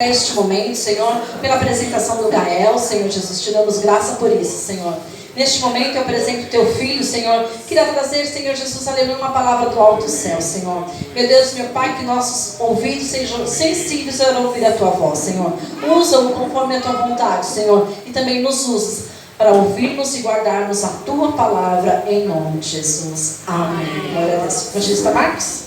Neste momento, Senhor, pela apresentação do Gael, Senhor Jesus, te damos graça por isso, Senhor. Neste momento eu apresento o teu filho, Senhor, queria trazer, Senhor Jesus, aleluia, uma palavra do alto céu, Senhor. Meu Deus, meu Pai, que nossos ouvidos sejam sensíveis a ouvir a tua voz, Senhor. Usa-o conforme a tua vontade, Senhor, e também nos usa para ouvirmos e guardarmos a tua palavra em nome de Jesus. Amém. Glória a Deus. Evangelista Marcos.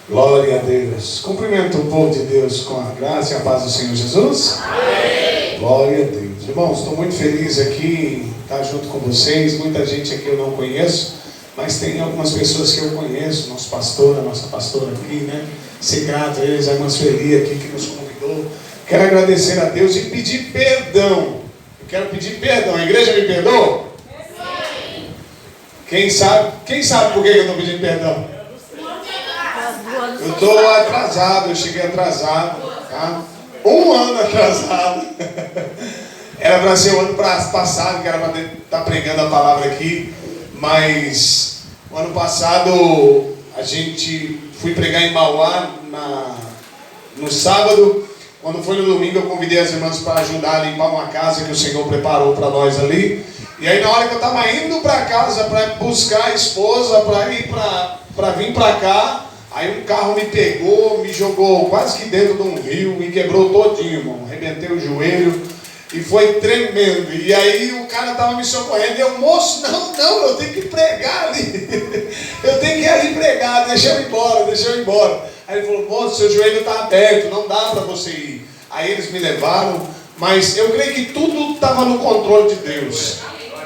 Glória a Deus. Cumprimento o povo de Deus com a graça e a paz do Senhor Jesus. Amém. Glória a Deus. Irmãos, estou muito feliz aqui em estar junto com vocês. Muita gente aqui eu não conheço, mas tem algumas pessoas que eu conheço. Nosso pastor, a nossa pastora aqui, né? Ser grato a eles, a irmã Sueli aqui que nos convidou. Quero agradecer a Deus e pedir perdão. Eu quero pedir perdão. A igreja me perdoa? Sim. Quem sabe por que eu estou pedindo perdão? Eu estou atrasado, eu cheguei atrasado, tá? 1 ano atrasado. Era para ser o ano passado, que era para estar pregando a palavra aqui, mas o ano passado a gente fui pregar em Mauá no sábado. Quando foi no domingo eu convidei as irmãs para ajudar a limpar uma casa que o Senhor preparou para nós ali. E aí na hora que eu estava indo para casa para buscar a esposa, para vir para cá, aí um carro me pegou, me jogou quase que dentro de um rio, me quebrou todinho, irmão. Arrebentei o joelho e foi tremendo. E aí o cara estava me socorrendo e eu, moço, não, eu tenho que pregar ali. Eu tenho que ir ali pregar, deixa eu ir embora. Aí ele falou, moço, seu joelho está aberto, não dá para você ir. Aí eles me levaram, mas eu creio que tudo estava no controle de Deus.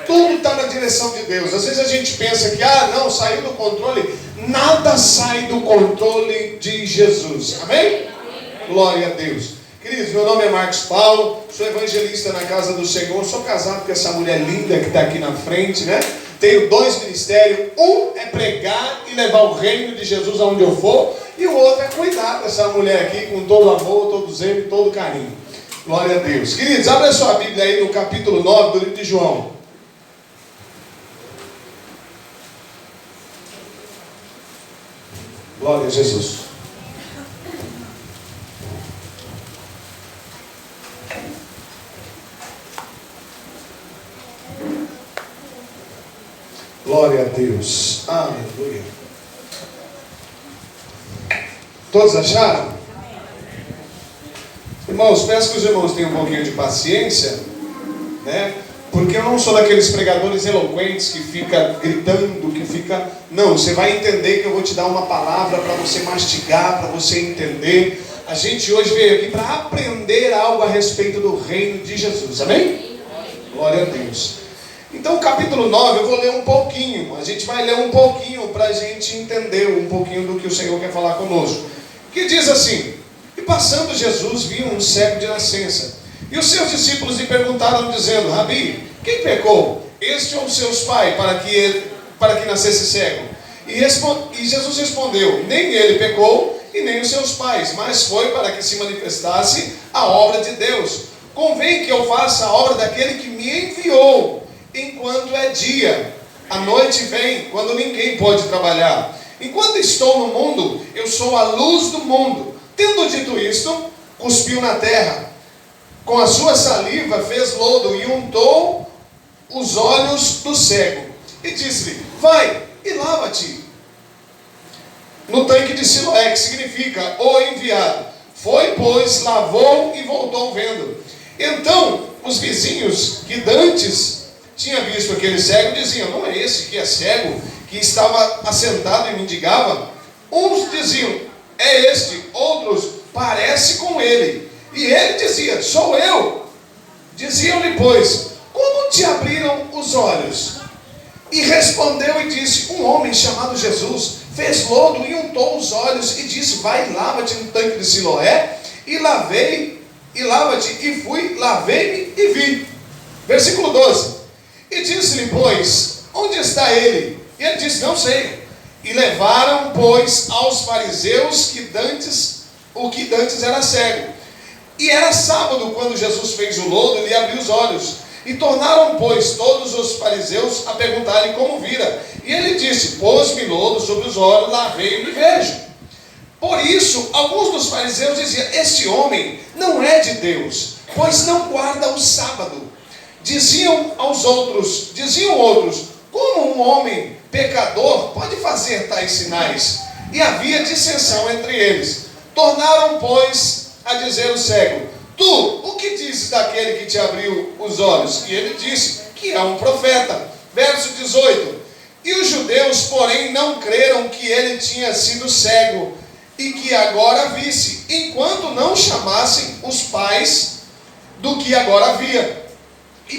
Tudo está na direção de Deus. Às vezes a gente pensa que, não, saiu do controle. Nada sai do controle de Jesus. Amém? Amém? Glória a Deus. Queridos, meu nome é Marcos Paulo, sou evangelista na casa do Senhor, sou casado com essa mulher linda que está aqui na frente, né? Tenho 2 ministérios, um é pregar e levar o reino de Jesus aonde eu for, e o outro é cuidar dessa mulher aqui com todo amor, todo zelo e todo carinho. Glória a Deus. Queridos, abre a sua Bíblia aí no capítulo 9 do livro de João. Glória a Jesus. Glória a Deus. Aleluia. Todos acharam? Irmãos, peço que os irmãos tenham um pouquinho de paciência, né? Porque eu não sou daqueles pregadores eloquentes que fica gritando, que fica... Não, você vai entender que eu vou te dar uma palavra para você mastigar, para você entender. A gente hoje veio aqui para aprender algo a respeito do reino de Jesus, amém? Glória a Deus. Então o capítulo 9 eu vou ler um pouquinho. A gente vai ler um pouquinho para a gente entender um pouquinho do que o Senhor quer falar conosco. Que diz assim: E passando Jesus viu um cego de nascença. E os seus discípulos lhe perguntaram, dizendo: Rabi, quem pecou, este ou seus pais, para que nascesse cego? E Jesus respondeu: Nem ele pecou, e nem os seus pais, mas foi para que se manifestasse a obra de Deus. Convém que eu faça a obra daquele que me enviou, enquanto é dia. A noite vem, quando ninguém pode trabalhar. Enquanto estou no mundo, eu sou a luz do mundo. Tendo dito isto, cuspiu na terra. Com a sua saliva fez lodo e untou os olhos do cego. E disse-lhe: Vai e lava-te no tanque de Siloé, que significa o enviado. Foi, pois, lavou e voltou vendo. Então, os vizinhos que dantes tinham visto aquele cego diziam: Não é esse que é cego, que estava assentado e mendigava? Uns diziam: É este. Outros: Parece com ele. E ele dizia: Sou eu. Diziam-lhe, pois: Como te abriram os olhos? E respondeu e disse: Um homem chamado Jesus fez lodo e untou os olhos e disse: Vai e lava-te no tanque de Siloé. E lava-te. E fui, lavei-me e vi. Versículo 12. E disse-lhe, pois: Onde está ele? E ele disse: Não sei. E levaram, pois, aos fariseus o que dantes era cego. E era sábado quando Jesus fez o lodo e lhe abriu os olhos. E tornaram, pois, todos os fariseus a perguntar-lhe como vira. E ele disse: pôs-me lodo sobre os olhos, lavei-me e vejo. Por isso, alguns dos fariseus diziam: este homem não é de Deus, pois não guarda o sábado. Diziam outros: como um homem pecador pode fazer tais sinais? E havia dissensão entre eles. Tornaram, pois, a dizer o cego: tu, o que dizes daquele que te abriu os olhos? E ele disse que é um profeta. Verso 18. E os judeus, porém, não creram que ele tinha sido cego e que agora visse, enquanto não chamassem os pais do que agora havia. E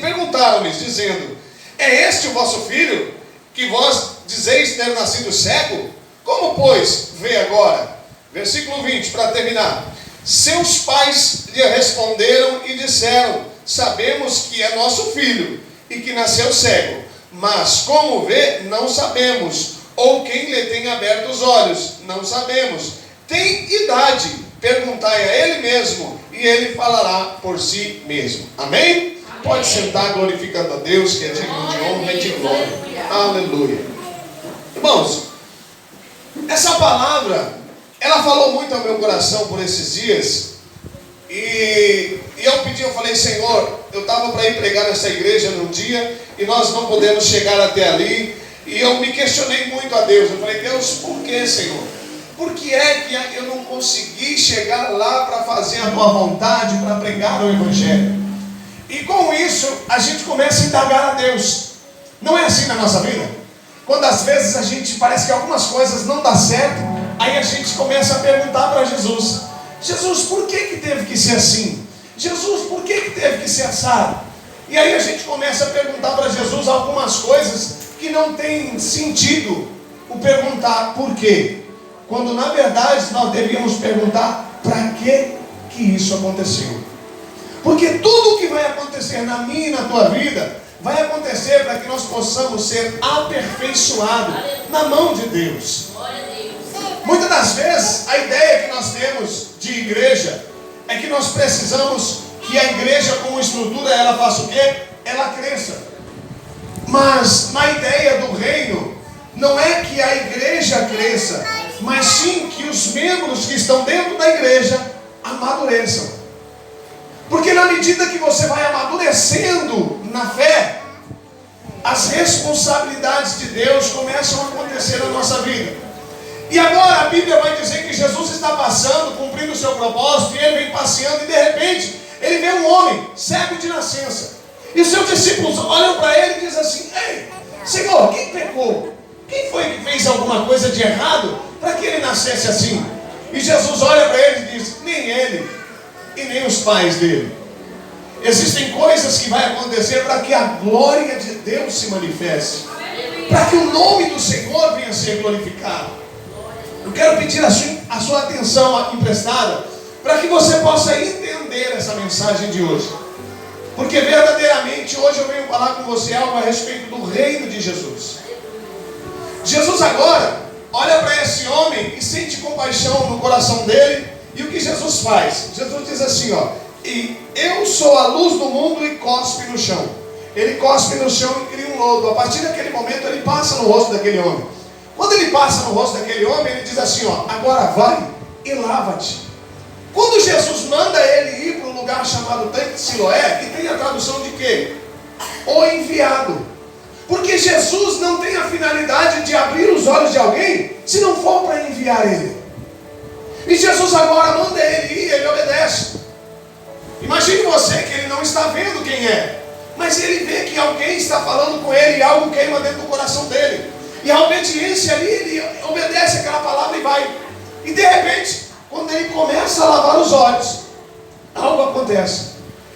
perguntaram-lhes, dizendo: é este o vosso filho, que vós dizeis ter nascido cego? Como, pois, vê agora? Versículo 20, para terminar. Seus pais lhe responderam e disseram: sabemos que é nosso filho e que nasceu cego, mas como vê, não sabemos, ou quem lhe tem aberto os olhos, não sabemos. Tem idade, perguntai a ele mesmo, e ele falará por si mesmo. Amém? Pode sentar, glorificando a Deus, que é digno de honra e de glória. Aleluia. Irmãos, essa palavra, ela falou muito ao meu coração por esses dias. E eu falei: Senhor, eu estava para ir pregar nessa igreja num dia, e nós não podemos chegar até ali. E eu me questionei muito a Deus. Eu falei: Deus, por que, Senhor? Por que é que eu não consegui chegar lá para fazer a tua vontade, para pregar o Evangelho? E com isso, a gente começa a indagar a Deus. Não é assim na nossa vida? Quando às vezes a gente parece que algumas coisas não dão certo, aí a gente começa a perguntar para Jesus: Jesus, por que teve que ser assim? Jesus, por que teve que ser assado? E aí a gente começa a perguntar para Jesus algumas coisas que não tem sentido o perguntar por quê, quando na verdade nós devíamos perguntar: para que isso aconteceu? Porque tudo que vai acontecer na minha e na tua vida vai acontecer para que nós possamos ser aperfeiçoados na mão de Deus. Muitas das vezes a ideia que nós temos de igreja é que nós precisamos que a igreja, como estrutura, ela faça o quê? Ela cresça. Mas na ideia do reino, não é que a igreja cresça, mas sim que os membros que estão dentro da igreja amadureçam. Porque na medida que você vai amadurecendo na fé, as responsabilidades de Deus começam a acontecer na nossa vida. E agora a Bíblia vai dizer que Jesus está passando, cumprindo o seu propósito, e ele vem passeando, e de repente ele vê um homem cego de nascença. E os seus discípulos olham para ele e dizem assim: ei, Senhor, quem pecou? Quem foi que fez alguma coisa de errado para que ele nascesse assim? E Jesus olha para ele e diz: nem ele e nem os pais dele. Existem coisas que vai acontecer para que a glória de Deus se manifeste, para que o nome do Senhor venha a ser glorificado. Eu quero pedir a sua atenção emprestada, para que você possa entender essa mensagem de hoje. Porque verdadeiramente hoje eu venho falar com você algo a respeito do reino de Jesus. Jesus agora olha para esse homem e sente compaixão no coração dele. E o que Jesus faz? Jesus diz assim, ó: e eu sou a luz do mundo, e cospe no chão. Ele cospe no chão e cria um lodo. A partir daquele momento ele passa no rosto daquele homem. Quando ele passa no rosto daquele homem, ele diz assim, ó: agora vai e lava-te. Quando Jesus manda ele ir para um lugar chamado Tanque de Siloé, que tem a tradução de quê? O enviado. Porque Jesus não tem a finalidade de abrir os olhos de alguém se não for para enviar ele. E Jesus agora manda ele ir, ele obedece. Imagine você que ele não está vendo quem é, mas ele vê que alguém está falando com ele e algo queima dentro do coração dele. E a obediência ali, ele obedece aquela palavra e vai. E de repente, quando ele começa a lavar os olhos, algo acontece.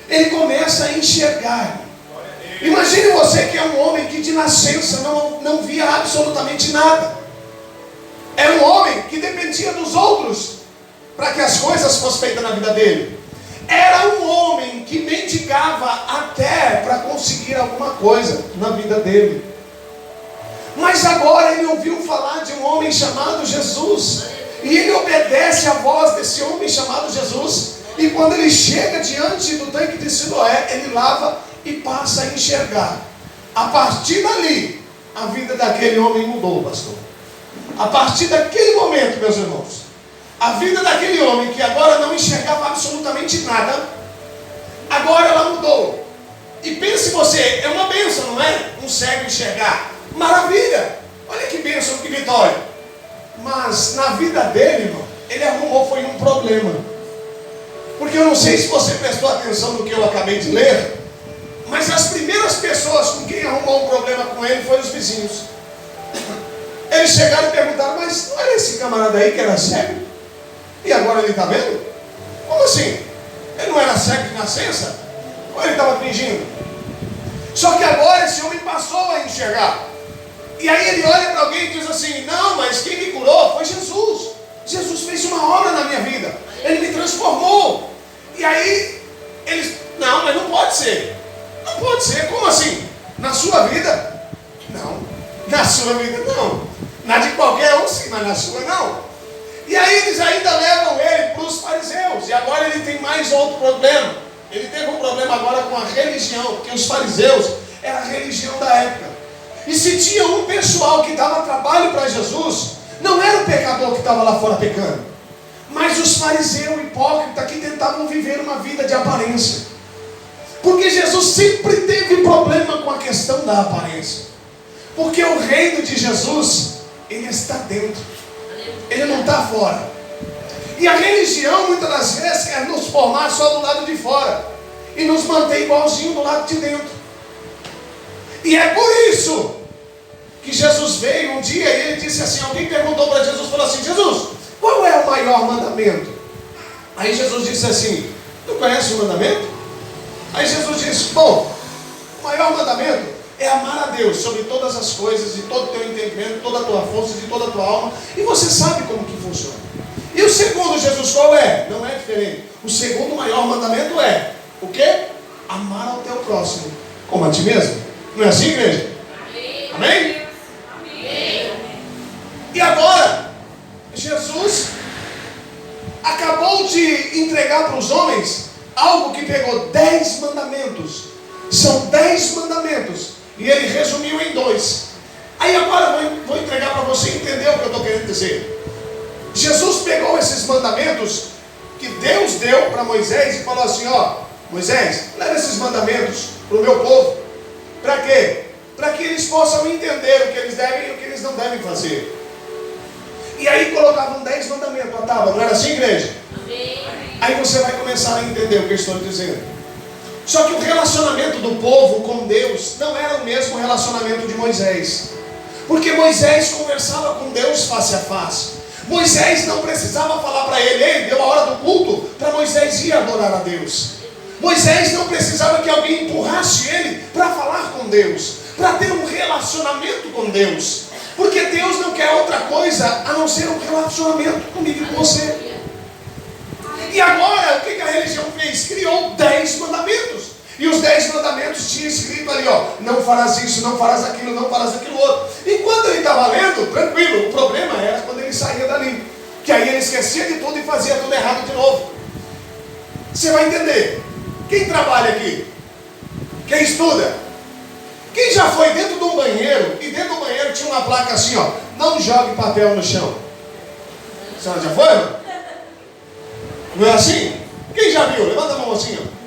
Ele começa a enxergar. Imagine você que é um homem que de nascença não via absolutamente nada. Era um homem que dependia dos outros para que as coisas fossem feitas na vida dele. Era um homem que mendigava até para conseguir alguma coisa na vida dele. Mas agora ele ouviu falar de um homem chamado Jesus. E ele obedece à voz desse homem chamado Jesus. E quando ele chega diante do tanque de Siloé, ele lava e passa a enxergar. A partir dali, a vida daquele homem mudou, pastor. A partir daquele momento, meus irmãos, a vida daquele homem que agora não enxergava absolutamente nada, agora ela mudou. E pense você, é uma bênção, não é? Um cego enxergar. Maravilha! Olha que bênção, que vitória. Mas na vida dele, irmão, ele arrumou, foi um problema. Porque eu não sei se você prestou atenção no que eu acabei de ler, mas as primeiras pessoas com quem arrumou um problema com ele foram os vizinhos. Eles chegaram e perguntaram, mas não era esse camarada aí que era cego? E agora ele está vendo? Como assim? Ele não era cego de nascença? Ou ele estava fingindo? Só que agora esse homem passou a enxergar. E aí ele olha para alguém e diz assim, não, mas quem me curou foi Jesus. Jesus fez uma obra na minha vida. Ele me transformou. E aí eles, não, mas não pode ser. Não pode ser, como assim? Na sua vida? Não. Na sua vida não. Na de qualquer um sim, mas na sua não. E aí eles ainda levam ele para os fariseus. E agora ele tem mais outro problema. Ele teve um problema agora com a religião, porque os fariseus era a religião da época. E se tinha um pessoal que dava trabalho para Jesus, não era o pecador que estava lá fora pecando, mas os fariseus hipócritas que tentavam viver uma vida de aparência. Porque Jesus sempre teve problema com a questão da aparência. Porque o reino de Jesus, ele está dentro. Ele não está fora. E a religião, muitas das vezes, quer nos formar só do lado de fora e nos manter igualzinho do lado de dentro. E é por isso que Jesus veio um dia e ele disse assim, alguém perguntou para Jesus, falou assim, Jesus, qual é o maior mandamento? Aí Jesus disse assim, tu conhece o mandamento? Aí Jesus disse, bom, o maior mandamento é amar a Deus sobre todas as coisas, de todo o teu entendimento, toda a tua força, de toda a tua alma, e você sabe como que funciona. E o segundo, Jesus, qual é? Não é diferente. O segundo maior mandamento é, o quê? Amar ao teu próximo como a ti mesmo. Não é assim, igreja? Amém? Amém? Amém. E agora, Jesus acabou de entregar para os homens algo que pegou 10 mandamentos. São 10 mandamentos. E ele resumiu em 2. Aí agora eu vou entregar para você entender o que eu estou querendo dizer. Jesus pegou esses mandamentos que Deus deu para Moisés e falou assim, ó, Moisés, leva esses mandamentos para o meu povo. Para quê? Para que eles possam entender o que eles devem e o que eles não devem fazer. E aí colocavam 10 mandamentos à tábua, não era assim, igreja? Amém. Aí você vai começar a entender o que eu estou dizendo. Só que o relacionamento do povo com Deus não era o mesmo relacionamento de Moisés. Porque Moisés conversava com Deus face a face. Moisés não precisava falar para ele, ei, deu a hora do culto, para Moisés ir adorar a Deus. Moisés não precisava que alguém empurrasse ele para falar com Deus, para ter um relacionamento com Deus. Porque Deus não quer outra coisa a não ser um relacionamento comigo e com você. E agora, o que a religião fez? Criou 10 mandamentos. E os 10 mandamentos tinham escrito ali, ó, não farás isso, não farás aquilo, não farás aquilo outro. E quando ele estava lendo, tranquilo, o problema era quando ele saía dali. Que aí ele esquecia de tudo e fazia tudo errado de novo. Você vai entender. Quem trabalha aqui? Quem estuda? Quem já foi dentro de um banheiro e dentro do banheiro tinha uma placa assim, ó, não jogue papel no chão? A senhora já foi? Não? Não é assim? Quem já viu? Levanta a mão assim, ó.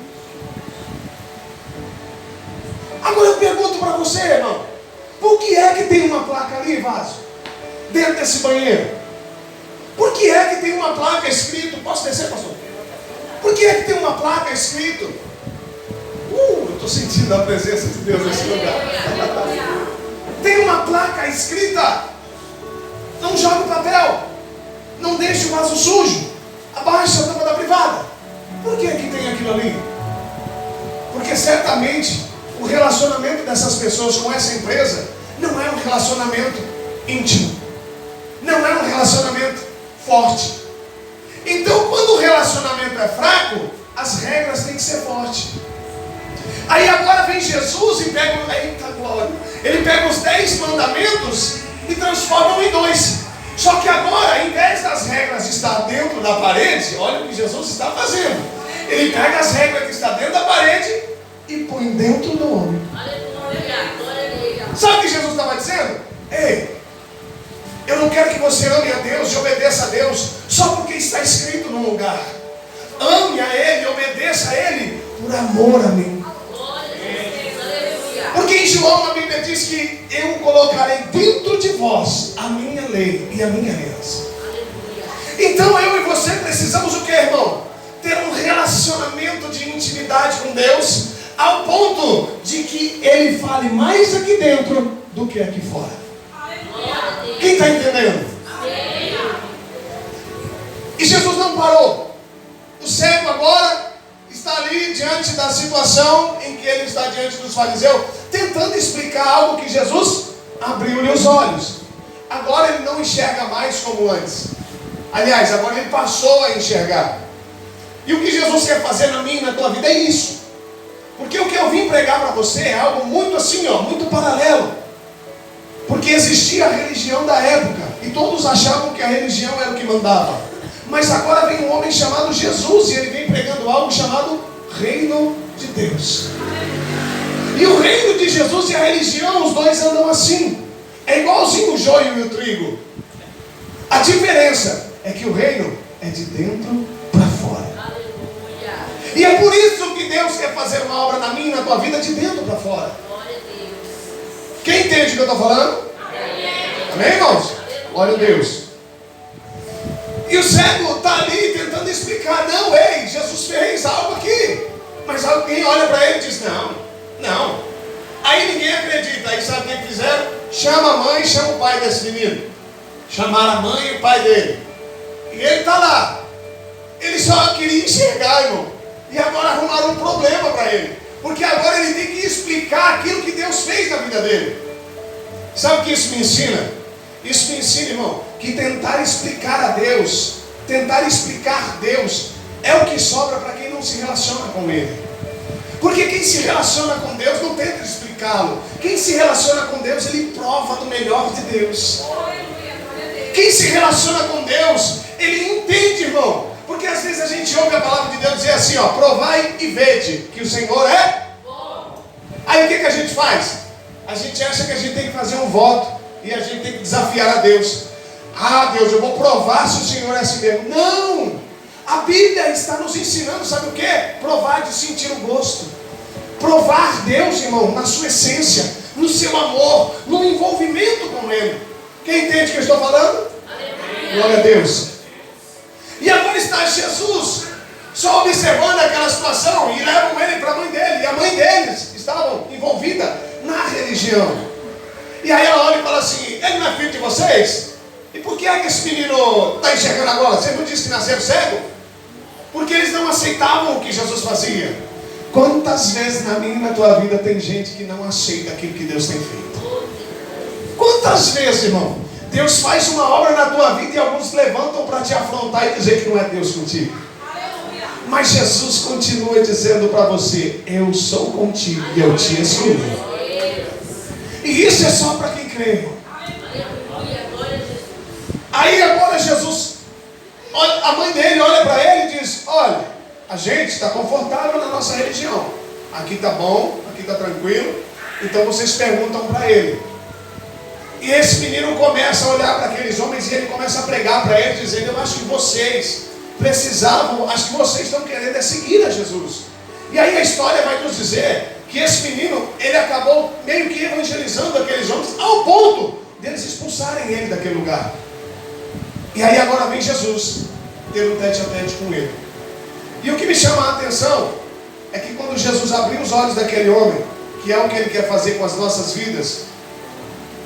Agora eu pergunto para você, irmão, por que é que tem uma placa ali, vaso? Dentro desse banheiro? Por que é que tem uma placa escrito? Posso descer, pastor? Por que é que tem uma placa escrito? Eu estou sentindo a presença de Deus nesse lugar. Tem uma placa escrita, não jogue papel, não deixe o vaso sujo, abaixe a tampa da privada. Por que é que tem aquilo ali? Porque certamente o relacionamento dessas pessoas com essa empresa não é um relacionamento íntimo, não é um relacionamento forte. Então, quando o relacionamento é fraco, as regras têm que ser fortes. Aí agora vem Jesus e pega, eita glória, ele pega os 10 mandamentos e transforma em 2. Só que agora, em vez das regras estar dentro da parede, olha o que Jesus está fazendo. Ele pega as regras que está dentro da parede e põe dentro do homem. Sabe o que Jesus estava dizendo? Ei, eu não quero que você ame a Deus e obedeça a Deus só porque está escrito num lugar. Ame a Ele, obedeça a Ele por amor a mim. Porque em João a Bíblia diz que eu colocarei dentro de vós a minha lei e a minha aliança. Então eu e você precisamos o que, irmão? Ter um relacionamento de intimidade com Deus, ao ponto de que Ele fale mais aqui dentro do que aqui fora. Quem está entendendo? E Jesus não parou. O cego agora está ali diante da situação em que ele está diante dos fariseus, tentando explicar algo que Jesus abriu-lhe os olhos. Agora ele não enxerga mais como antes. Aliás, agora ele passou a enxergar. E o que Jesus quer fazer na minha e na tua vida é isso. Porque o que eu vim pregar para você é algo muito assim, ó, muito paralelo. Porque existia a religião da época e todos achavam que a religião era o que mandava. Mas agora vem um homem chamado Jesus e ele vem pregando algo chamado Reino de Deus. E o reino de Jesus e a religião, os dois andam assim. É igualzinho o joio e o trigo. A diferença é que o reino é de dentro para fora. E é por isso que Deus quer fazer uma obra na minha e na tua vida de dentro para fora. Quem entende o que eu estou falando? Amém, irmãos? Glória a Deus. E o cego está ali tentando explicar. Não, ei, Jesus fez algo aqui. Mas alguém olha para ele e diz, não. Aí ninguém acredita. Aí sabe o que fizeram? Chama a mãe e chama o pai desse menino. Chamaram a mãe e o pai dele. E ele está lá. Ele só queria enxergar, irmão. E agora arrumaram um problema para ele. Porque agora ele tem que explicar aquilo que Deus fez na vida dele. Sabe o que isso me ensina? Isso me ensina, irmão, que tentar explicar a Deus, tentar explicar Deus, é o que sobra para quem não se relaciona com Ele. Porque quem se relaciona com Deus não tenta explicá-lo. Quem se relaciona com Deus, ele prova do melhor de Deus. Quem se relaciona com Deus, ele entende, irmão. Porque às vezes a gente ouve a palavra de Deus dizer assim, ó, provai e vede que o Senhor é bom. Aí o que a gente faz? A gente acha que a gente tem que fazer um voto e a gente tem que desafiar a Deus. Ah, Deus, eu vou provar se o Senhor é assim mesmo. Não! A Bíblia está nos ensinando, sabe o que? Provar de sentir o gosto. Provar Deus, irmão, na sua essência, no seu amor, no envolvimento com Ele. Quem entende o que eu estou falando? Glória a Deus. E agora está Jesus só observando aquela situação e levam ele para a mãe dele. E a mãe deles estavam envolvida na religião. E aí ela olha e fala assim, ele não é filho de vocês? E por que é que esse menino está enxergando agora? Você não disse que nasceu cego? Porque eles não aceitavam o que Jesus fazia. Quantas vezes na minha e na tua vida tem gente que não aceita aquilo que Deus tem feito? Quantas vezes, irmão, Deus faz uma obra na tua vida e alguns levantam para te afrontar e dizer que não é Deus contigo. Mas Jesus continua dizendo para você, eu sou contigo e eu te escolhi. E isso é só para quem crê, irmão. Aí agora Jesus, olha, a mãe dele olha para ele e diz, olha, a gente está confortável na nossa religião. Aqui está bom, aqui está tranquilo. Então vocês perguntam para ele. E esse menino começa a olhar para aqueles homens e ele começa a pregar para eles, dizendo, eu acho que vocês precisavam, acho que vocês estão querendo é seguir a Jesus. E aí a história vai nos dizer que esse menino, ele acabou meio que evangelizando aqueles homens, ao ponto deles expulsarem ele daquele lugar. E aí agora vem Jesus, ter um tete a tete com ele. E o que me chama a atenção é que quando Jesus abriu os olhos daquele homem, que é o que ele quer fazer com as nossas vidas,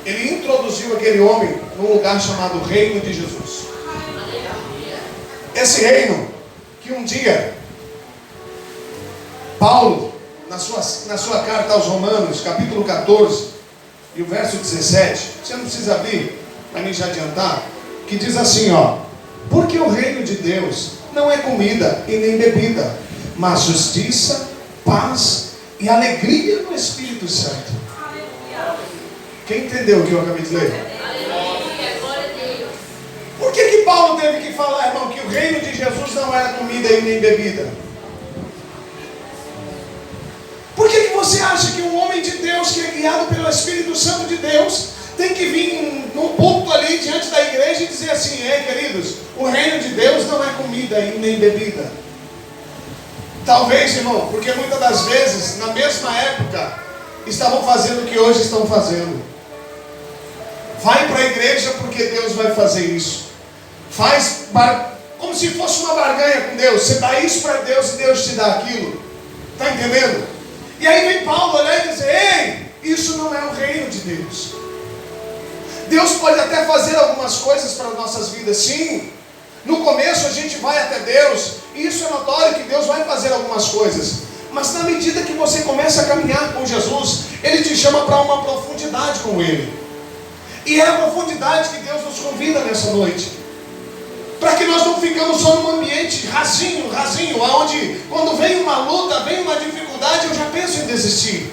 ele introduziu aquele homem num lugar chamado Reino de Jesus. Esse reino que um dia Paulo, na sua carta aos Romanos, capítulo 14 e o verso 17, você não precisa abrir para mim já adiantar, que diz assim, ó, porque o reino de Deus não é comida e nem bebida, mas justiça, paz e alegria no Espírito Santo. Quem entendeu o que eu acabei de ler? Por que Paulo teve que falar, irmão, que o reino de Jesus não era comida e nem bebida? Você acha que um homem de Deus que é guiado pelo Espírito Santo de Deus tem que vir num púlpito ali diante da igreja e dizer assim: ei, queridos, o reino de Deus não é comida e nem bebida? Talvez, irmão, porque muitas das vezes, na mesma época, estavam fazendo o que hoje estão fazendo. Vai para a igreja porque Deus vai fazer isso. Como se fosse uma barganha com Deus. Você dá isso para Deus e Deus te dá aquilo. Está entendendo? E aí vem Paulo olhar e dizer: ei, isso não é o reino de Deus. Deus pode até fazer algumas coisas para as nossas vidas, sim. No começo a gente vai até Deus, e isso é notório que Deus vai fazer algumas coisas. Mas na medida que você começa a caminhar com Jesus, Ele te chama para uma profundidade com Ele. E é a profundidade que Deus nos convida nessa noite. Para que nós não ficamos só num ambiente rasinho, onde quando vem uma luta, vem uma dificuldade, eu já penso em desistir.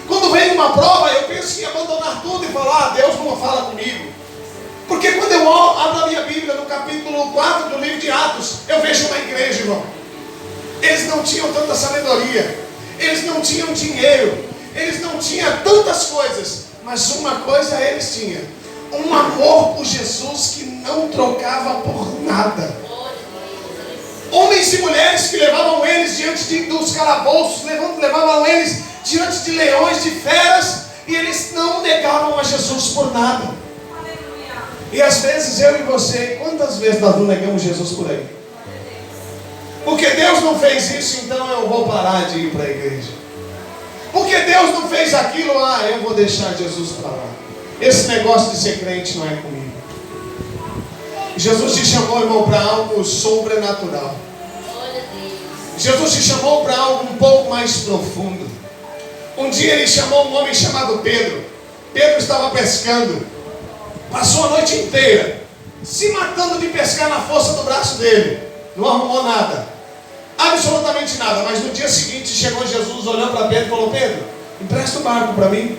Quando vem uma prova, eu penso em abandonar tudo e falar: Deus não fala comigo. Porque quando eu abro a minha Bíblia no capítulo 4 do livro de Atos, eu vejo uma igreja, irmão. Eles não tinham tanta sabedoria, eles não tinham dinheiro, eles não tinham tantas coisas, mas uma coisa eles tinham: um amor por Jesus que não trocava por nada. Homens e mulheres que levavam eles diante dos calabouços, levavam eles diante de leões, de feras, e eles não negavam a Jesus por nada. E às vezes eu e você, quantas vezes nós não negamos Jesus por aí? Porque Deus não fez isso, então eu vou parar de ir para a igreja. Porque Deus não fez aquilo, eu vou deixar Jesus para lá. Esse negócio de ser crente não é comigo. Jesus te chamou, irmão, para algo sobrenatural. Jesus te chamou para algo um pouco mais profundo. Um dia Ele chamou um homem chamado Pedro. Pedro estava pescando. Passou a noite inteira se matando de pescar na força do braço dele. Não arrumou nada, absolutamente nada. Mas no dia seguinte chegou Jesus, olhou para Pedro e falou: Pedro, empresta o barco para mim.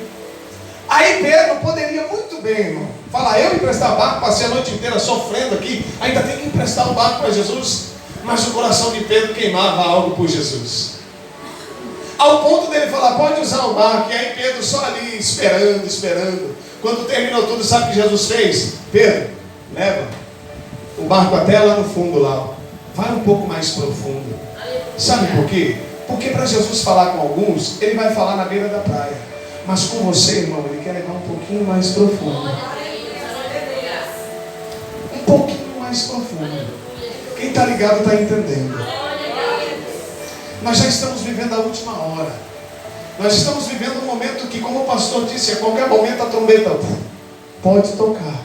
Aí Pedro poderia muito bem, irmão, falar: eu emprestar barco, passei a noite inteira sofrendo aqui, ainda tem que emprestar o barco para Jesus. Mas o coração de Pedro queimava algo por Jesus, ao ponto dele falar: pode usar o barco. E aí Pedro só ali esperando. Quando terminou tudo, sabe o que Jesus fez? Pedro, leva o barco até lá no fundo lá. Vai um pouco mais profundo. Sabe por quê? Porque para Jesus falar com alguns, Ele vai falar na beira da praia. Mas com você, irmão, Ele quer levar um pouquinho mais profundo. Um pouquinho mais profundo. Quem está ligado está entendendo. Nós já estamos vivendo a última hora. Nós estamos vivendo um momento que, como o pastor disse, a qualquer momento a trombeta pode tocar.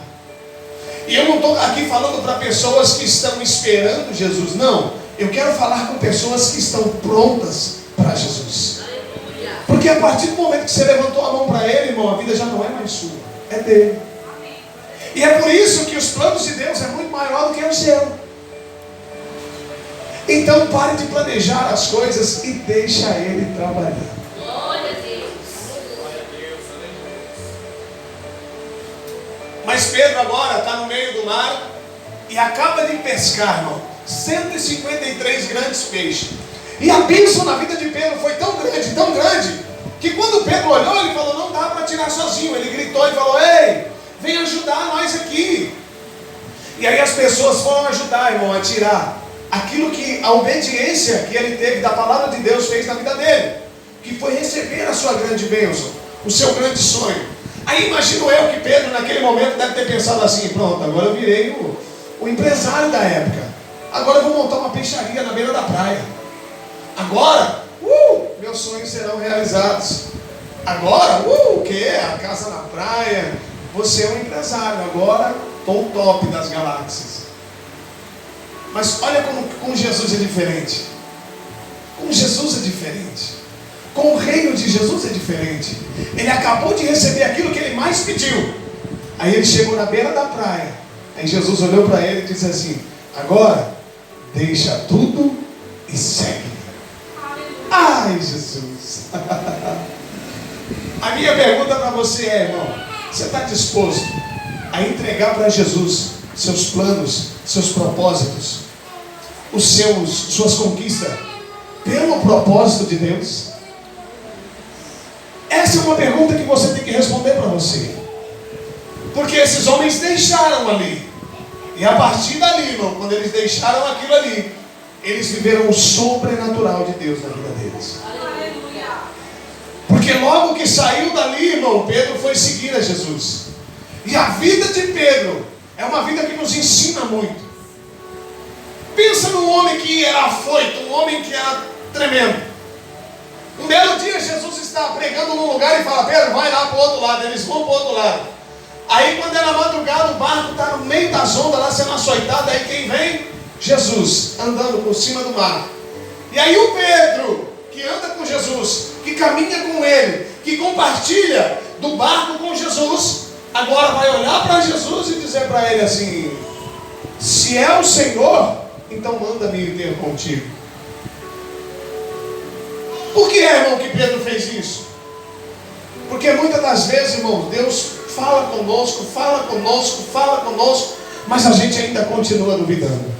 E eu não estou aqui falando para pessoas que estão esperando Jesus, não. Eu quero falar com pessoas que estão prontas para Jesus. Porque a partir do momento que você levantou a mão para Ele, irmão, a vida já não é mais sua, é dele. E é por isso que os planos de Deus é muito maior do que o seu. Então pare de planejar as coisas e deixa Ele trabalhar. Mas Pedro agora está no meio do mar e acaba de pescar, irmão, 153 grandes peixes. E a bênção na vida de Pedro foi tão grande, que quando Pedro olhou, ele falou: não dá para tirar sozinho. Ele gritou e falou: ei, vem ajudar nós aqui. E aí as pessoas foram ajudar, irmão, a tirar aquilo que a obediência que ele teve da palavra de Deus fez na vida dele, que foi receber a sua grande bênção, o seu grande sonho. Aí imagino eu que Pedro naquele momento deve ter pensado assim: pronto, agora eu virei o empresário da época. Agora eu vou montar uma peixaria na beira da praia. Agora, meus sonhos serão realizados. Agora, o que? A casa na praia. Você é um empresário. Agora, estou o top das galáxias. Mas olha como com Jesus é diferente. Com Jesus é diferente. Com o reino de Jesus é diferente. Ele acabou de receber aquilo que ele mais pediu. Aí ele chegou na beira da praia. Aí Jesus olhou para ele e disse assim: agora, deixa tudo e segue. Ai, Jesus. A minha pergunta para você é, irmão: você está disposto a entregar para Jesus seus planos, seus propósitos, suas conquistas, pelo propósito de Deus? Essa é uma pergunta que você tem que responder para você. Porque esses homens deixaram ali. E a partir dali, irmão, quando eles deixaram aquilo ali, eles viveram o sobrenatural de Deus na vida deles. Porque logo que saiu dali, irmão, Pedro foi seguir a Jesus. E a vida de Pedro é uma vida que nos ensina muito. Pensa num homem que era afoito, um homem que era tremendo. Um belo dia Jesus está pregando num lugar e fala: Pedro, vai lá para o outro lado. Eles vão para o outro lado. Aí quando era madrugada, o barco está no meio das ondas lá sendo açoitado. Aí quem vem? Jesus, andando por cima do mar. E aí o Pedro, que anda com Jesus, que caminha com ele, que compartilha do barco com Jesus, agora vai olhar para Jesus e dizer para ele assim: se é o Senhor, então manda-me ir ter contigo. Por que, irmão, que Pedro fez isso? Porque muitas das vezes, irmão, Deus fala conosco, mas a gente ainda continua duvidando.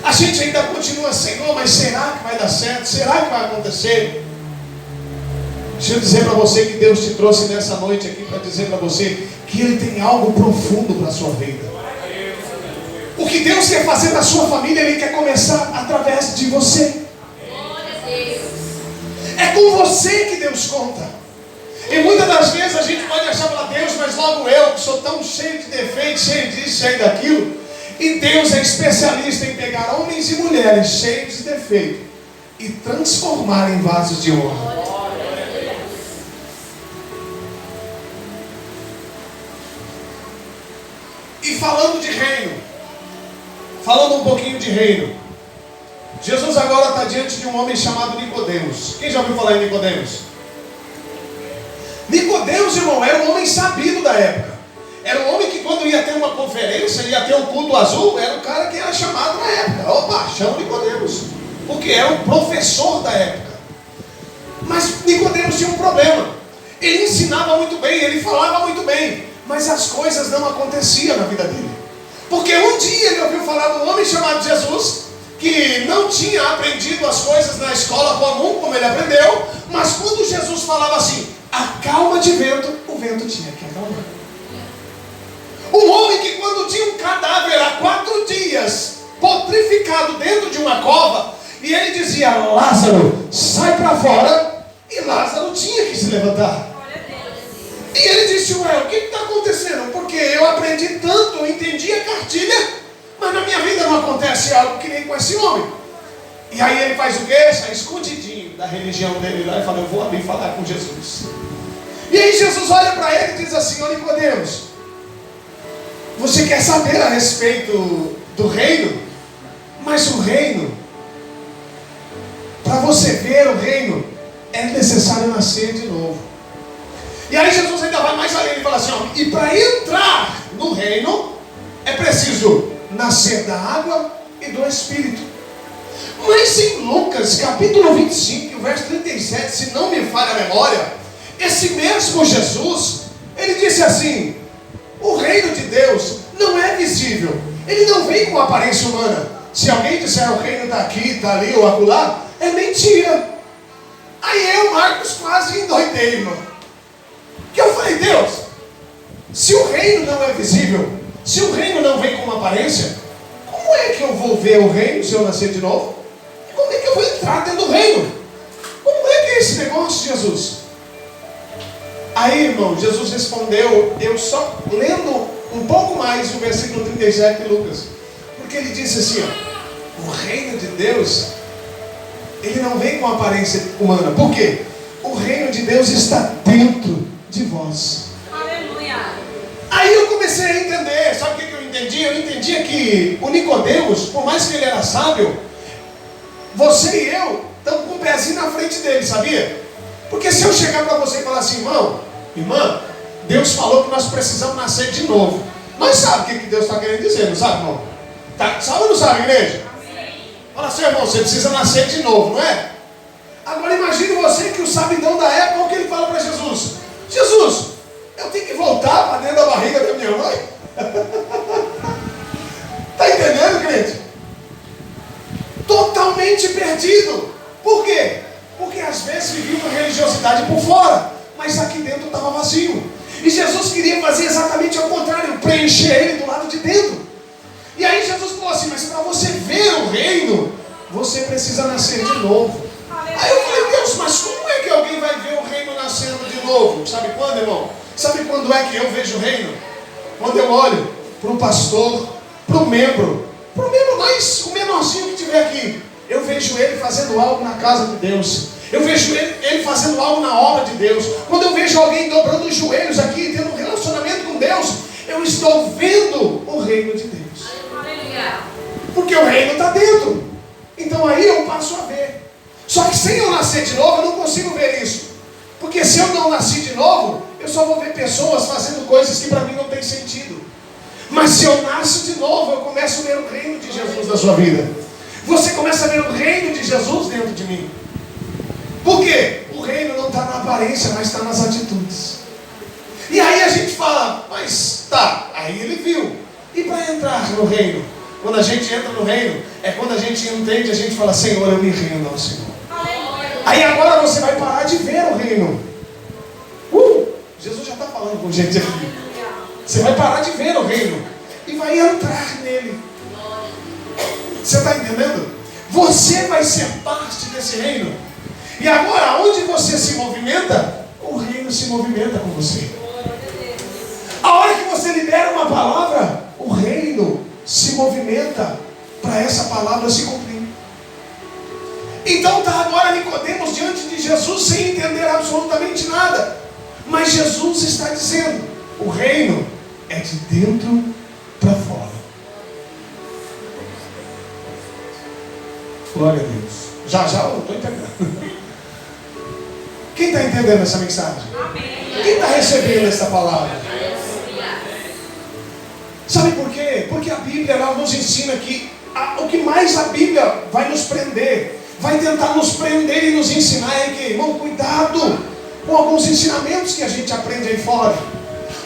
A gente ainda continua: Senhor, mas será que vai dar certo? Será que vai acontecer? Deixa eu dizer para você que Deus te trouxe nessa noite aqui para dizer para você que Ele tem algo profundo para a sua vida. O que Deus quer fazer na sua família, Ele quer começar através de você. É com você que Deus conta. E muitas das vezes a gente pode achar para Deus: mas logo eu, que sou tão cheio de defeitos, cheio disso, cheio daquilo. E Deus é especialista em pegar homens e mulheres cheios de defeito e transformar em vasos de honra. E falando de reino, falando um pouquinho de reino, Jesus agora está diante de um homem chamado Nicodemos. Quem já ouviu falar em Nicodemos? Nicodemos, irmão, era um homem sabido da época. Era um homem que quando ia ter uma conferência, ia ter um culto azul, era o cara que era chamado na época. Opa, chama Nicodemos. Porque era o professor da época. Mas Nicodemos tinha um problema. Ele ensinava muito bem, ele falava muito bem, mas as coisas não aconteciam na vida dele. Porque um dia ele ouviu falar de um homem chamado Jesus, que não tinha aprendido as coisas na escola comum, como ele aprendeu, mas quando Jesus falava assim: acalma de vento, o vento tinha que acalmar. Um homem que quando tinha um cadáver há 4 dias, putrificado dentro de uma cova, e ele dizia: Lázaro, sai para fora, e Lázaro tinha que se levantar. E ele disse: ué, o que está acontecendo? Porque eu aprendi tanto, eu entendi a cartilha, mas na minha vida não acontece algo que nem com esse homem. E aí ele faz o quê? Sai escondidinho da religião dele lá e fala: eu vou ali falar com Jesus. E aí Jesus olha para ele e diz assim: ô Nicodemos, você quer saber a respeito do reino? Mas o reino, para você ver o reino, é necessário nascer de novo. E aí Jesus ainda vai mais além, ele fala assim: ó, e para entrar no reino é preciso nascer da água e do Espírito. Mas em Lucas capítulo 25, verso 37, se não me falha a memória, esse mesmo Jesus, ele disse assim: o reino de Deus não é visível, ele não vem com aparência humana. Se alguém disser o reino está aqui, está ali ou acolá, é mentira. Aí eu, Marcos, quase endoidei, irmão. Que eu falei: Deus, se o reino não é visível, se o reino não vem com uma aparência, como é que eu vou ver o reino se eu nascer de novo? Como é que eu vou entrar dentro do reino? Como é que é esse negócio, Jesus? Aí, irmão, Jesus respondeu, eu só lendo um pouco mais o versículo 37 de Lucas, porque ele disse assim: ó, o reino de Deus, ele não vem com aparência humana. Por quê? O reino de Deus está dentro de vós. Aleluia. Aí eu comecei a entender. Sabe o que eu entendi? Eu entendia que o Nicodemos, por mais que ele era sábio, você e eu estamos com o pezinho na frente dele, sabia? Porque se eu chegar para você e falar assim: irmão, irmã, Deus falou que nós precisamos nascer de novo. Nós sabemos o que Deus está querendo dizer, não sabe, irmão? Tá, sabe ou não sabe, igreja? Fala assim: irmão, você precisa nascer de novo, não é? Agora imagine você que o sabidão da época, o que ele fala para Jesus: Jesus, eu tenho que voltar para dentro da barriga da minha mãe? Está entendendo, crente? Totalmente perdido. Por quê? Porque às vezes vivia uma religiosidade por fora, E Jesus queria fazer exatamente ao contrário, preencher ele do lado de dentro. E aí Jesus falou assim, mas para você ver o reino, você precisa nascer de novo. Aí eu falei, Deus, mas como é que alguém vai ver o reino nascendo de novo? Sabe quando, irmão? Sabe quando é que eu vejo o reino? Quando eu olho para o pastor, para o membro mais, o menorzinho que tiver aqui, eu vejo ele fazendo algo na casa de Deus. Eu vejo ele fazendo algo na obra de Deus. Quando eu vejo alguém dobrando os joelhos aqui, tendo um relacionamento com Deus, eu estou vendo o reino de Deus. Porque o reino está dentro. Então aí eu passo a ver. Só que sem eu nascer de novo, eu não consigo ver isso. Porque se eu não nasci de novo, eu só vou ver pessoas fazendo coisas que para mim não tem sentido. Mas se eu nasço de novo, eu começo a ver o reino de Jesus na sua vida. Você começa a ver o reino de Jesus dentro de mim. Por quê? O reino não está na aparência, mas está nas atitudes. E aí a gente fala, mas tá, aí ele viu. E para entrar no reino? Quando a gente entra no reino, é quando a gente entende, a gente fala, Senhor, eu me rendo ao Senhor. Aí agora você vai parar de ver o reino. Jesus já está falando com gente aqui. Você vai parar de ver o reino e vai entrar nele. Você está entendendo? Você vai ser parte desse reino. E agora, onde você se movimenta, o reino se movimenta com você. A hora que você libera uma palavra, o reino se movimenta para essa palavra se cumprir. Então está agora Nicodemos diante de Jesus sem entender absolutamente nada. Mas Jesus está dizendo, o reino é de dentro para fora. Glória a Deus. Já eu estou entendendo. Quem está entendendo essa mensagem? Quem está recebendo essa palavra? Sabe por quê? Porque a Bíblia ela nos ensina que o que mais a Bíblia vai nos prender, vai tentar nos prender e nos ensinar é que, irmão, cuidado com alguns ensinamentos que a gente aprende aí fora.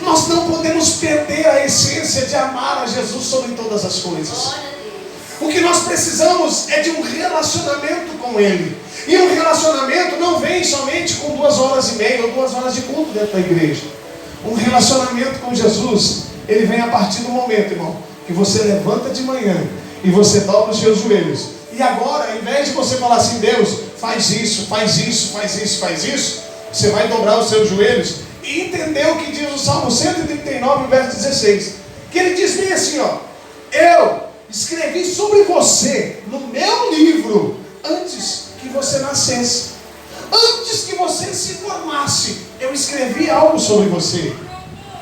Nós não podemos perder a essência de amar a Jesus sobre todas as coisas. O que nós precisamos é de um relacionamento com Ele. E um relacionamento não vem somente com 2h30 ou 2 horas de culto dentro da igreja. Um relacionamento com Jesus, ele vem a partir do momento, irmão, que você levanta de manhã e você dobra os seus joelhos. E agora, ao invés de você falar assim, Deus, faz isso, faz isso, faz isso, faz isso, você vai dobrar os seus joelhos e entender o que diz o Salmo 139, verso 16. Que ele diz bem assim, ó, eu escrevi sobre você no meu livro antes que você nascesse. Antes que você se formasse, eu escrevi algo sobre você.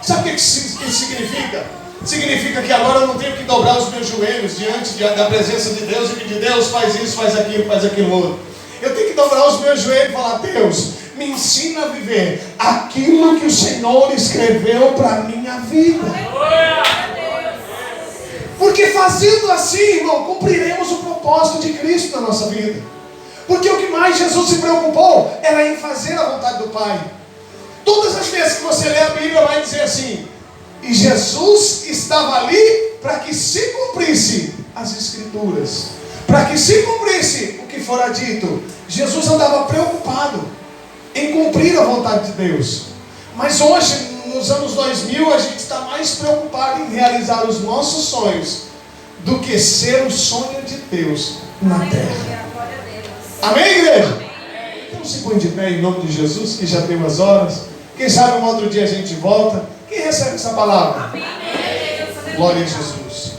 Sabe o que isso significa? Significa que agora eu não tenho que dobrar os meus joelhos diante da presença de Deus e pedir, Deus, faz isso, faz aquilo outro. Eu tenho que dobrar os meus joelhos e falar, Deus, me ensina a viver aquilo que o Senhor escreveu para a minha vida. Porque fazendo assim, irmão, cumpriremos o propósito de Cristo na nossa vida. Porque o que mais Jesus se preocupou era em fazer a vontade do Pai. Todas as vezes que você lê a Bíblia vai dizer assim, e Jesus estava ali para que se cumprisse as Escrituras, para que se cumprisse o que fora dito. Jesus andava preocupado em cumprir a vontade de Deus. Mas hoje, nos anos 2000, a gente está mais preocupado em realizar os nossos sonhos do que ser o sonho de Deus na terra. Amém, igreja? Então se põe de pé em nome de Jesus, que já tem umas horas. Quem sabe um outro dia a gente volta. Quem recebe essa palavra? Glória a Jesus.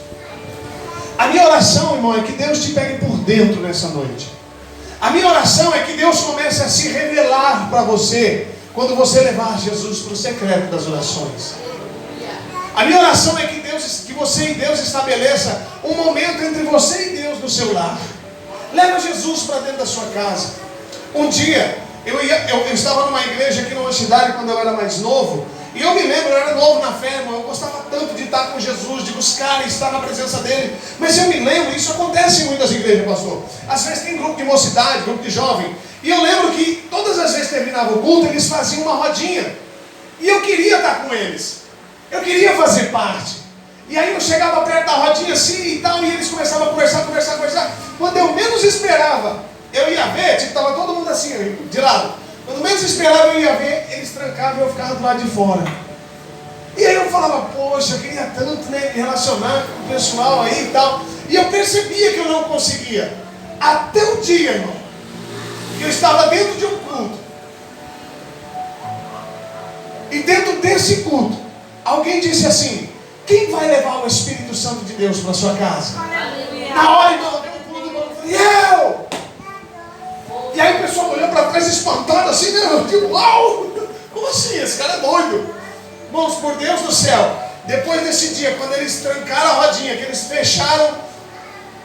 A minha oração, irmão, é que Deus te pegue por dentro nessa noite. A minha oração é que Deus comece a se revelar para você quando você levar Jesus para o secreto das orações. A minha oração é que você e Deus estabeleça um momento entre você e Deus no seu lar. Leva Jesus para dentro da sua casa. Um dia, eu estava numa igreja aqui numa cidade quando eu era mais novo. E eu me lembro, eu era novo na fé, irmão. Eu gostava tanto de estar com Jesus, de buscar e estar na presença dele. Mas eu me lembro, isso acontece em muitas igrejas, pastor. Às vezes tem grupo de mocidade, grupo de jovem. E eu lembro que todas as vezes que terminava o culto, eles faziam uma rodinha. E eu queria estar com eles. Eu queria fazer parte. E aí eu chegava perto da rodinha assim e tal, e eles começavam a conversar. Quando eu menos esperava, eu ia ver, tipo, estava todo mundo assim, de lado. Quando menos esperava, eu ia ver, eles trancavam e eu ficava do lado de fora. falava, poxa, eu queria tanto, né, me relacionar com o pessoal aí e tal. E eu percebia que eu não conseguia. Até o dia, irmão, que eu estava dentro de um culto. E dentro desse culto, alguém disse assim: quem vai levar o Espírito Santo de Deus para sua casa? Aleluia. Na hora, irmão, deu um pulo do banco, eu falei, eu! E aí o pessoal olhou para trás espantado assim, né? Eu digo, uau! Como assim? Esse cara é doido. Irmãos, por Deus do céu, depois desse dia, quando eles trancaram a rodinha, que eles fecharam,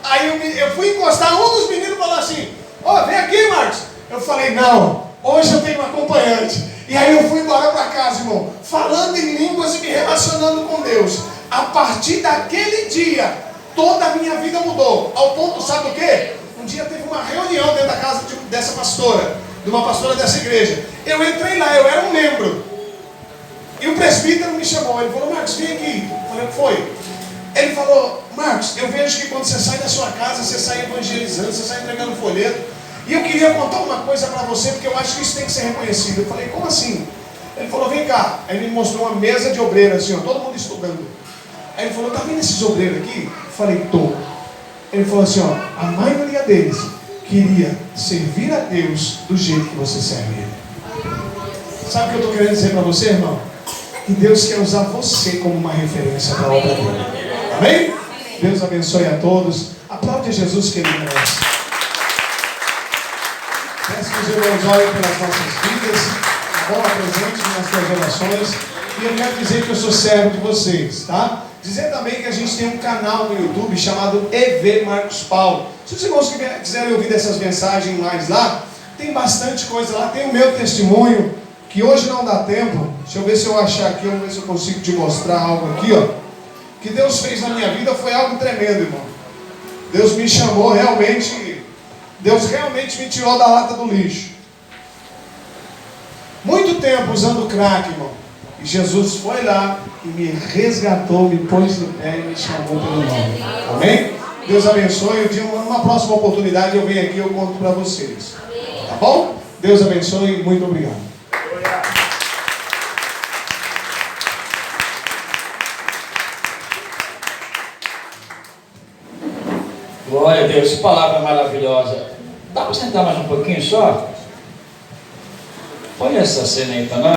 aí eu fui encostar, um dos meninos falou assim: ó, vem aqui, Marcos. Eu falei, não, hoje eu tenho um acompanhante. E aí eu fui embora para casa, irmão, falando em línguas e me relacionando com Deus. A partir daquele dia, toda a minha vida mudou. Ao ponto, sabe o quê? Um dia teve uma reunião dentro da casa dessa pastora, de uma pastora dessa igreja. Eu entrei lá, eu era um membro. E o presbítero me chamou, ele falou, Marcos, vem aqui. Eu falei, o que foi? Ele falou, Marcos, eu vejo que quando você sai da sua casa, você sai evangelizando, você sai entregando folheto. E eu queria contar uma coisa para você, porque eu acho que isso tem que ser reconhecido. Eu falei, como assim? Ele falou, vem cá. Aí ele me mostrou uma mesa de obreiros, assim, ó, todo mundo estudando. Aí ele falou, tá vendo esses obreiros aqui? Eu falei, tô. Ele falou assim, ó, a maioria deles queria servir a Deus do jeito que você serve Ele. Sabe o que eu estou querendo dizer para você, irmão? Que Deus quer usar você como uma referência para a obra dele. Amém? Deus abençoe a todos. Aplaude a Jesus que Ele merece. Peço que os irmãos olhem pelas nossas vidas, a bola presente nas suas orações. E eu quero dizer que eu sou servo de vocês, tá? Dizer também que a gente tem um canal no YouTube chamado EV Marcos Paulo. Se os irmãos quiserem ouvir dessas mensagens mais lá, tem bastante coisa lá. Tem o meu testemunho, que hoje não dá tempo. Deixa eu ver se eu achar aqui, vamos ver se eu consigo te mostrar algo aqui, ó. Que Deus fez na minha vida foi algo tremendo, irmão. Deus me chamou realmente... Deus realmente me tirou da lata do lixo. Muito tempo usando crack, irmão. E Jesus foi lá e me resgatou, me pôs no pé e me chamou pelo nome. Amém? Deus abençoe. Numa próxima oportunidade eu venho aqui e eu conto para vocês. Tá bom? Deus abençoe e muito obrigado. Glória a Deus, que palavra maravilhosa. Dá para sentar mais um pouquinho só? Põe essa cena aí para nós.